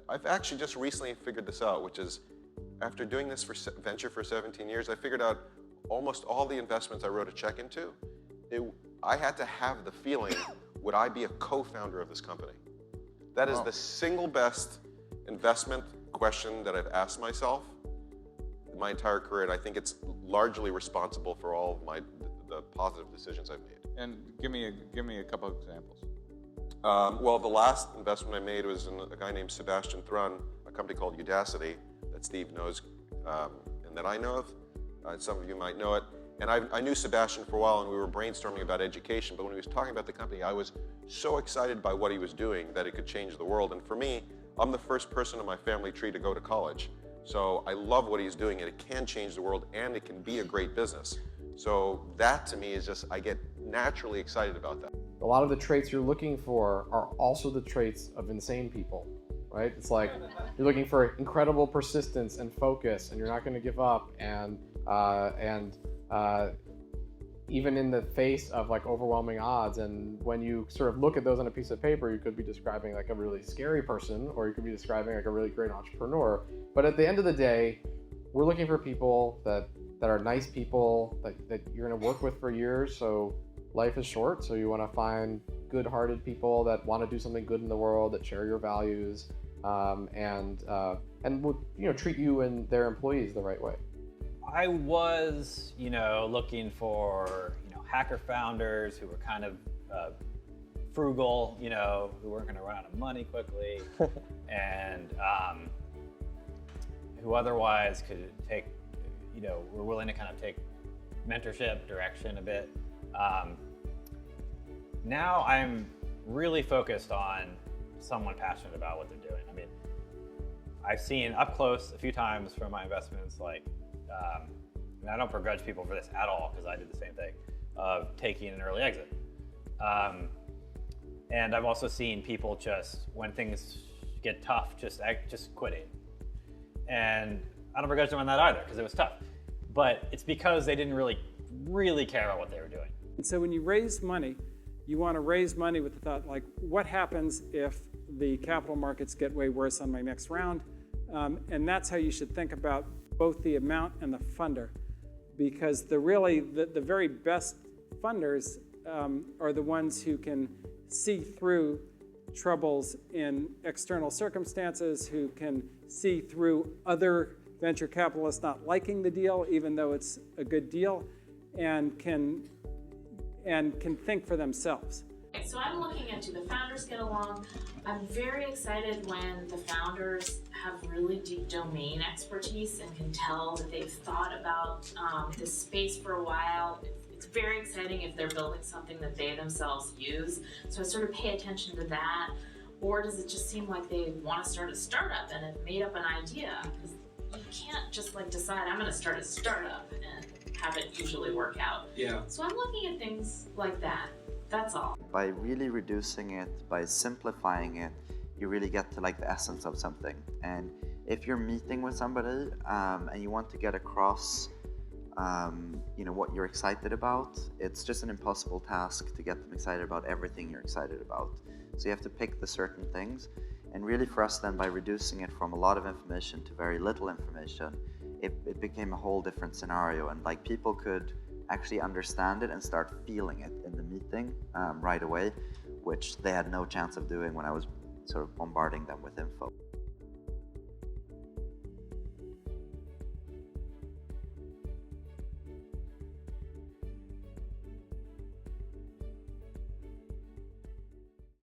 I've actually just recently figured this out, which is after doing this venture for 17 years, I figured out almost all the investments I wrote a check into, I had to have the feeling, would I be a co-founder of this company? That is the single best investment question that I've asked myself in my entire career, and I think it's largely responsible for all of the positive decisions I've made. And give me a couple of examples. Well, the last investment I made was in a guy named Sebastian Thrun, a company called Udacity that Steve knows and that I know of. Some of you might know it. And I knew Sebastian for a while, and we were brainstorming about education, but when he was talking about the company, I was so excited by what he was doing that it could change the world. And for me, I'm the first person in my family tree to go to college. So I love what he's doing, and it can change the world, and it can be a great business. So that to me is just, I get naturally excited about that. A lot of the traits you're looking for are also the traits of insane people, right? It's like you're looking for incredible persistence and focus, and you're not going to give up, and even in the face of like overwhelming odds. And when you sort of look at those on a piece of paper, you could be describing like a really scary person, or you could be describing like a really great entrepreneur. But at the end of the day, we're looking for people that are nice people that you're going to work with for years. So life is short, so you want to find good-hearted people that want to do something good in the world, that share your values, and would treat you and their employees the right way. I was, looking for, hacker founders who were kind of frugal, who weren't going to run out of money quickly, and who otherwise could take, were willing to kind of take mentorship, direction a bit. Now I'm really focused on someone passionate about what they're doing. I mean, I've seen up close a few times from my investments, like, and I don't begrudge people for this at all, because I did the same thing, of taking an early exit. And I've also seen people just, when things get tough, just quitting. And I don't begrudge them on that either, because it was tough. But it's because they didn't really care about what they were doing. And so when you raise money, you want to raise money with the thought, like, what happens if the capital markets get way worse on my next round? And that's how you should think about both the amount and the funder, because the very best funders are the ones who can see through troubles in external circumstances, who can see through other venture capitalists not liking the deal, even though it's a good deal, and can think for themselves. So I'm looking at, do the founders get along? I'm very excited when the founders have really deep domain expertise and can tell that they've thought about this space for a while. It's very exciting if they're building something that they themselves use. So I sort of pay attention to that. Or does it just seem like they want to start a startup and have made up an idea? Because you can't just like decide, I'm going to start a startup and have it usually work out. Yeah. So I'm looking at things like that. That's all. By really reducing it, by simplifying it, you really get to like the essence of something. And if you're meeting with somebody and you want to get across what you're excited about, it's just an impossible task to get them excited about everything you're excited about. So you have to pick the certain things. And really for us then, by reducing it from a lot of information to very little information, it became a whole different scenario. And like people could actually understand it and start feeling it in the meeting right away, which they had no chance of doing when I was sort of bombarding them with info.